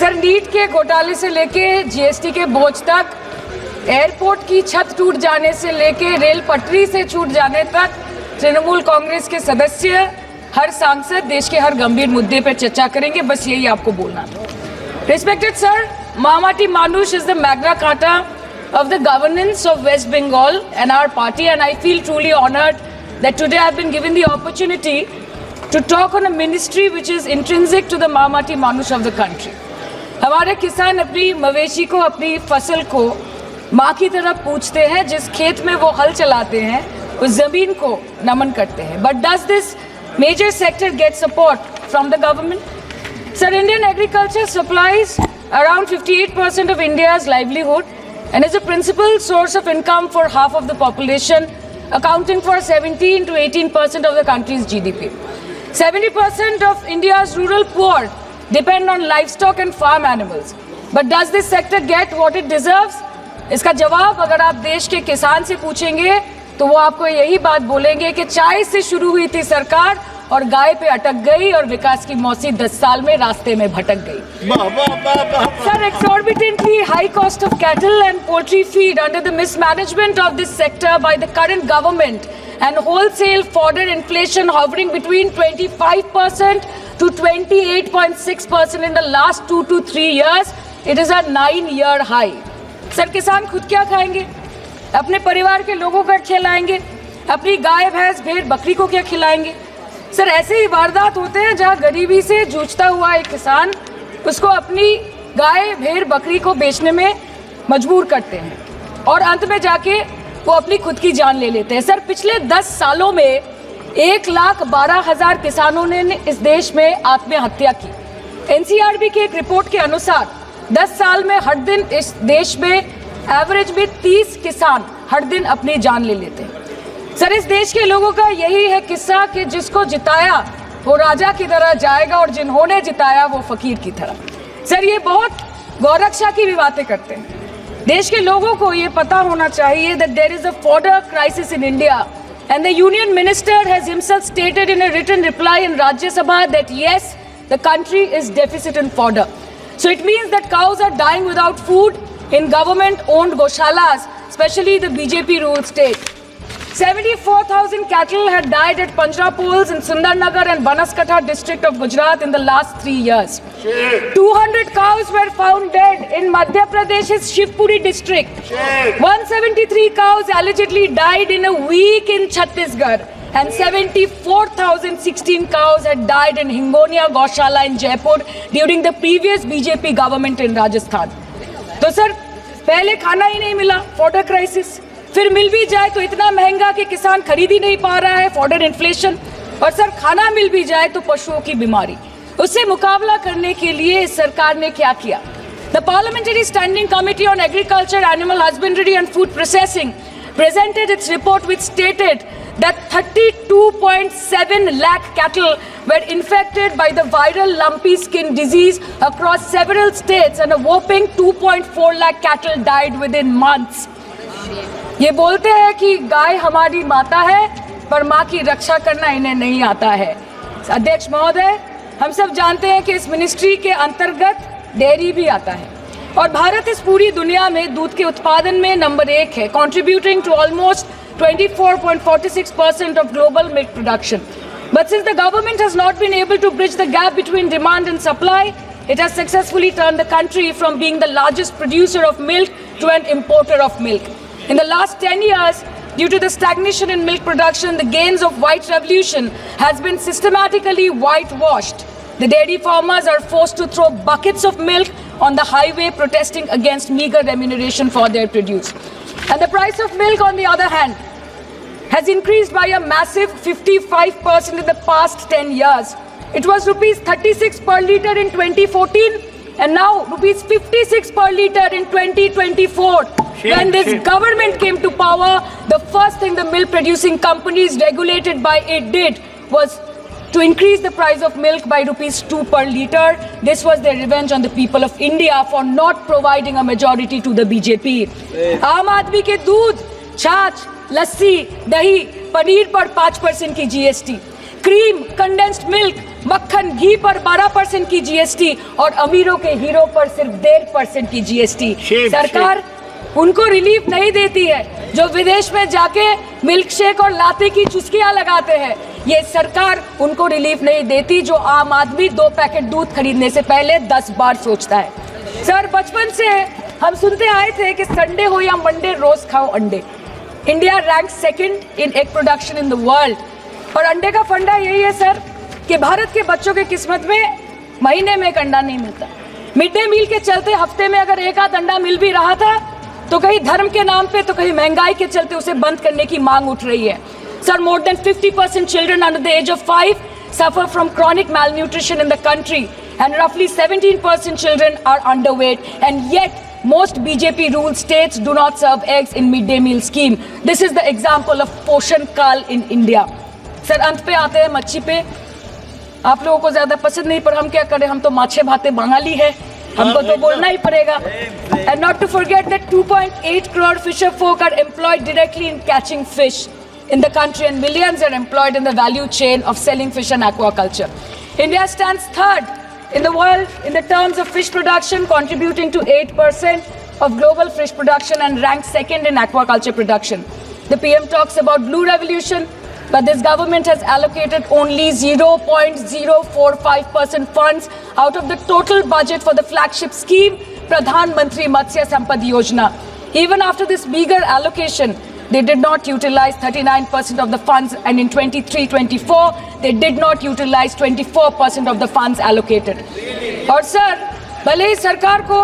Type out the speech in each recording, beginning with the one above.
Sir, NEET के घोटाले से लेके जीएसटी के बोझ तक, एयरपोर्ट की छत टूट जाने से लेके रेल पटरी से छूट जाने तक तृणमूल कांग्रेस के सदस्य, हर सांसद देश के हर गंभीर मुद्दे पर चर्चा करेंगे। बस यही आपको बोलना था। Respected sir, Mahamati Manush is the Magna Carta of the governance of West Bengal and our party, and I feel truly honored that today I've been given the opportunity to talk on a ministry which is intrinsic to the Mahamati Manush of the country. हमारे किसान अपनी मवेशी को, अपनी फसल को माँ की तरह पूछते हैं। जिस खेत में वो हल चलाते हैं उस जमीन को नमन करते हैं। But does this major sector get support from the government? Sir, Indian agriculture supplies around 58% of India's livelihood and is a principal source of income for half of the population, accounting for 17 to 18% of the country's GDP. 70% of India's rural poor depend on livestock and farm animals. But does this sector get what it deserves? इसका जवाब अगर आप देश के किसान से पूछेंगे तो वो आपको यही बात बोलेंगे कि चाय से शुरू हुई थी सरकार और गाय पे अटक गई और विकास की मौसी 10 साल में रास्ते में भटक गई। Sir, exorbitantly high cost of cattle and poultry feed under the mismanagement of this sector by the current government and wholesale fodder inflation hovering between 25% to 28.6% in the last 2 to 3 years, it is a 9-year high. Sir, किसान खुद क्या खाएंगे? अपने परिवार के लोगों को खिलाएंगे? अपनी गाय भैंस भेड़ बकरी को क्या खिलाएंगे? सर, ऐसे ही वारदात होते हैं जहां गरीबी से जूझता हुआ एक किसान उसको अपनी गाय भेड़ बकरी को बेचने में मजबूर करते हैं और अंत में जाके वो अपनी खुद की जान ले लेते हैं। सर, पिछले 10 सालों में 1,12,000 किसानों ने इस देश में आत्महत्या की। एनसीआरबी की एक रिपोर्ट के अनुसार 10 साल में हर दिन इस देश में एवरेज में 30 किसान हर दिन अपनी जान ले लेते हैं। सर, इस देश के लोगों का यही है किस्सा कि जिसको जिताया वो राजा की तरह जाएगा और जिन्होंने जिताया वो फकीर की तरह। सर, ये बहुत गौरक्षा की भी बातें करते हैं। देश के लोगों को ये पता होना चाहिए that there is a fodder crisis in India and the union minister has himself stated in a written reply in Rajya Sabha that yes, the country is deficit in fodder. So it means that cows are dying without food in government-owned goshalas, especially the BJP-ruled state. 74,000 cattle had died at Panjrapols in Sundarnagar and Banaskantha district of Gujarat in the last 3 years. 200 cows were found dead in Madhya Pradesh's Shivpuri district. 173 cows allegedly died in a week in Chhattisgarh. And 74,016 cows had died in Hingonia Gaushala in Jaipur during the previous BJP government in Rajasthan. तो sir, पहले खाना ही नहीं मिला, fodder crisis, फिर मिल भी जाए तो इतना महंगा कि किसान खरीद ही नहीं पा रहा है, फॉडर इन्फ्लेशन, और सर खाना मिल भी जाए तो पशुओं की बीमारी। उससे मुकाबला करने के लिए इस सरकार ने क्या किया? The Parliamentary Standing Committee on Agriculture, Animal Husbandry and Food Processing presented its report which stated that 32.7 lakh cattle were infected by the viral lumpy skin disease across several states and a whopping 2.4 lakh cattle died within months. ये बोलते हैं कि गाय हमारी माता है पर माँ की रक्षा करना इन्हें नहीं आता है। अध्यक्ष महोदय, हम सब जानते हैं कि इस मिनिस्ट्री के अंतर्गत डेयरी भी आता है और भारत इस पूरी दुनिया में दूध के उत्पादन में नंबर 1 है, contributing to almost 24.46% of global milk production. But since the government has not been able to bridge the gap between demand and supply, it has successfully turned the country from being the largest producer of milk to an importer of milk. In the last 10 years, due to the stagnation in milk production, the gains of white revolution has been systematically whitewashed. The dairy farmers are forced to throw buckets of milk on the highway protesting against meager remuneration for their produce. And the price of milk, on the other hand, has increased by a massive 55% in the past 10 years. It was rupees 36 per litre in 2014 and now rupees 56 per litre in 2024. When this government came to power, the first thing the milk producing companies regulated by it did was to increase the price of milk by rupees 2 per litre. This was their revenge on the people of India for not providing a majority to the BJP. आम आदमी के दूध, छाछ, लस्सी, दही, पनीर पर 5% की GST, cream, condensed milk, मक्खन घी पर 12% की जीएसटी और अमीरों के हीरो पर सिर्फ 1.5% की जीएसटी। सरकार उनको रिलीफ नहीं देती है जो विदेश में जाके मिल्क शेक और लाते की चुस्कियां लगाते हैं। ये सरकार उनको रिलीफ नहीं देती जो आम आदमी 2 पैकेट दूध खरीदने से पहले 10 बार सोचता है। सर, बचपन से हम सुनते आए थे कि संडे हो या मंडे रोज खाओ अंडे। India rank 2nd in egg production in the world. और अंडे का फंडा यही है सर कि भारत के बच्चों के किस्मत में महीने में एक अंडा नहीं मिलता। मिड डे मील के चलते हफ्ते में अगर एक आध अंडा मिल भी रहा था तो कहीं धर्म के नाम पे तो कहीं महंगाई के चलते उसे बंद करने की मांग उठ रही है। Sir, more than 50% children under the age of 5 suffer from chronic malnutrition in the country, and roughly 17% children are underweight, and yet most BJP-ruled states do not serve eggs in midday meal scheme. This is the example of Poshan Kal in India. Sir, अंत पे आते हैं मच्छी पे। आप लोगों को ज्यादा पसंद नहीं, पर हम क्या करें, हम तो माछे भाते बंगाली है, हमको तो बोलना ही पड़ेगा। And not to forget that 2.8 crore fisher folk are employed directly in catching fish in the country, and millions are employed in the value chain of selling fish and aquaculture. India stands 3rd in the world in the terms of fish production, contributing to 8% of global fish production, and ranks 2nd in aquaculture production. The PM talks about blue revolution, but this government has allocated only 0.045% funds out of the total budget for the flagship scheme, Pradhan Mantri Matsya Sampad Yojana. Even after this meager allocation, they did not utilize 39% of the funds, and in 23-24 they did not utilize 24% of the funds allocated. और sir, भले ही सरकार को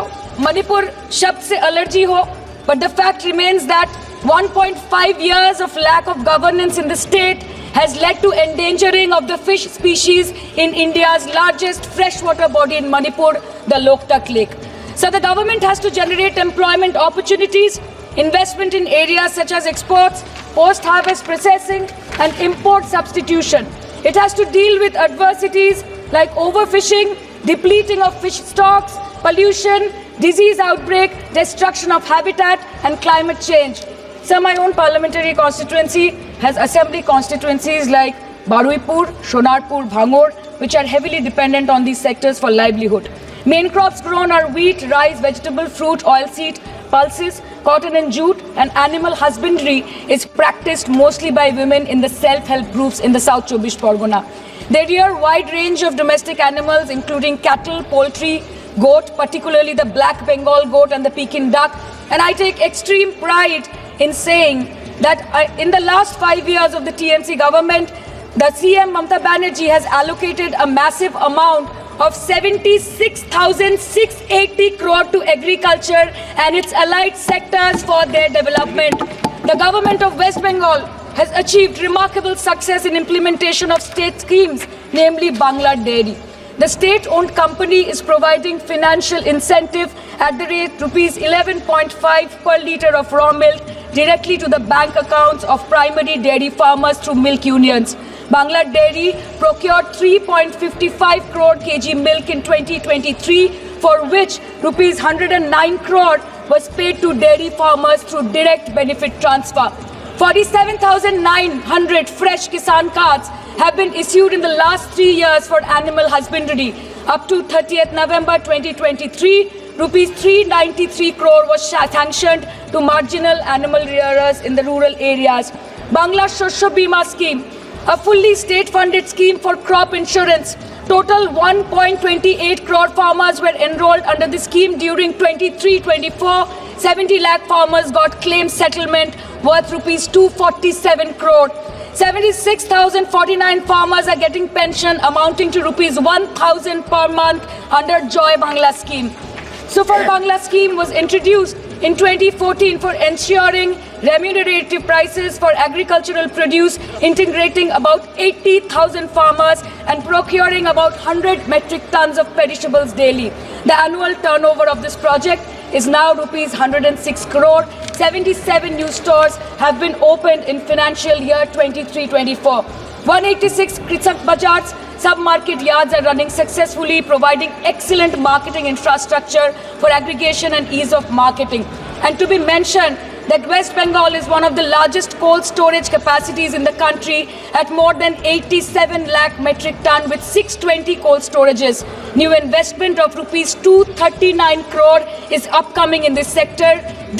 मणिपुर शब्द से allergy हो, but the fact remains that 1.5 years of lack of governance in the state has led to endangering of the fish species in India's largest freshwater body in Manipur, the Loktak Lake. So the government has to generate employment opportunities, investment in areas such as exports, post-harvest processing, and import substitution. It has to deal with adversities like overfishing, depleting of fish stocks, pollution, disease outbreak, destruction of habitat, and climate change. So my own parliamentary constituency has assembly constituencies like Baruipur, Shonarpur, Bhangor, which are heavily dependent on these sectors for livelihood. Main crops grown are wheat, rice, vegetable, fruit, oilseed, pulses, cotton and jute, and animal husbandry is practiced mostly by women in the self-help groups in the South Chobbish Pargona. They rear a wide range of domestic animals including cattle, poultry, goat, particularly the black Bengal goat and the Pekin duck. And I take extreme pride in saying that in the last 5 years of the TMC government, the CM Mamata Banerjee has allocated a massive amount of 76,680 crore to agriculture and its allied sectors for their development. The government of West Bengal has achieved remarkable success in implementation of state schemes, namely Bangla Dairy. The state-owned company is providing financial incentive at the rate rupees 11.5 per litre of raw milk directly to the bank accounts of primary dairy farmers through milk unions. Bangla Dairy procured 3.55 crore kg milk in 2023, for which rupees 109 crore was paid to dairy farmers through direct benefit transfer. 47,900 fresh Kisan cards have been issued in the last 3 years for animal husbandry. Up to 30th November 2023, rupees 393 crore was sanctioned to marginal animal rearers in the rural areas. Bangla Shosho Bima scheme, a fully state-funded scheme for crop insurance. Total 1.28 crore farmers were enrolled under the scheme during 23-24. 70 lakh farmers got claim settlement worth rupees 247 crore. 76,049 farmers are getting pension amounting to rupees 1,000 per month under Joy Bangla scheme. Super Bangla scheme was introduced in 2014 for ensuring remunerative prices for agricultural produce, integrating about 80,000 farmers and procuring about 100 metric tons of perishables daily. The annual turnover of this project is now rupees 106 crore. 77 new stores have been opened in financial year 23-24. 186 Krisak Bajars sub-market yards are running successfully, providing excellent marketing infrastructure for aggregation and ease of marketing. And to be mentioned that West Bengal is one of the largest cold storage capacities in the country at more than 87 lakh metric ton with 620 cold storages. New investment of rupees 239 crore is upcoming in this sector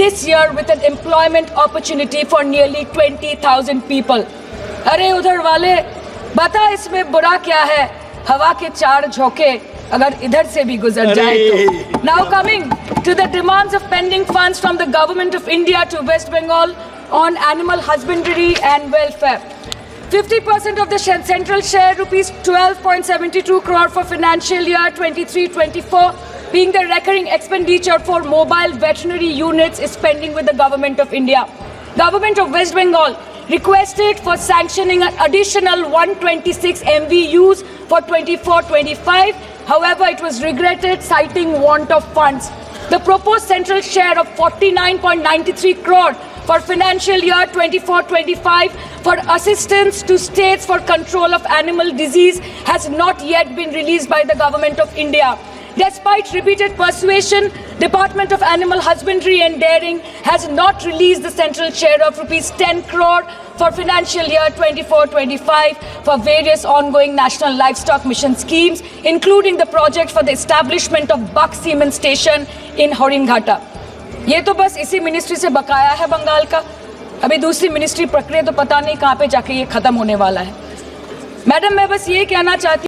this year with an employment opportunity for nearly 20,000 people. अरे उधर वाले बता इसमें बुरा क्या है, हवा के चार झोंके अगर इधर से भी गुजर जाए तो. Now coming to the demands of pending funds from the Government of India to West Bengal on animal husbandry and welfare. 50% of the central share, rupees 12.72 crore for financial year 23-24, being the recurring expenditure for mobile veterinary units, is pending with the Government of India. Government of West Bengal requested for sanctioning an additional 126 MVUs for 24-25. However, it was regretted, citing want of funds. The proposed central share of 49.93 crore for financial year 24-25 for assistance to states for control of animal disease has not yet been released by the Government of India. Despite repeated persuasion, Department of Animal Husbandry and Dairying has not released the central share of rupees 10 crore for financial year 24-25 for various ongoing national livestock mission schemes, including the project for the establishment of Buck Semen Station in Horinghata. ये तो बस इसी ministry से बकाया है बंगाल का. अभी दूसरी मिनिस्ट्री प्रक्रिया तो पता नहीं कहाँ पे जाके ये खत्म होने वाला है. मैडम, मैं बस ये कहना चाहती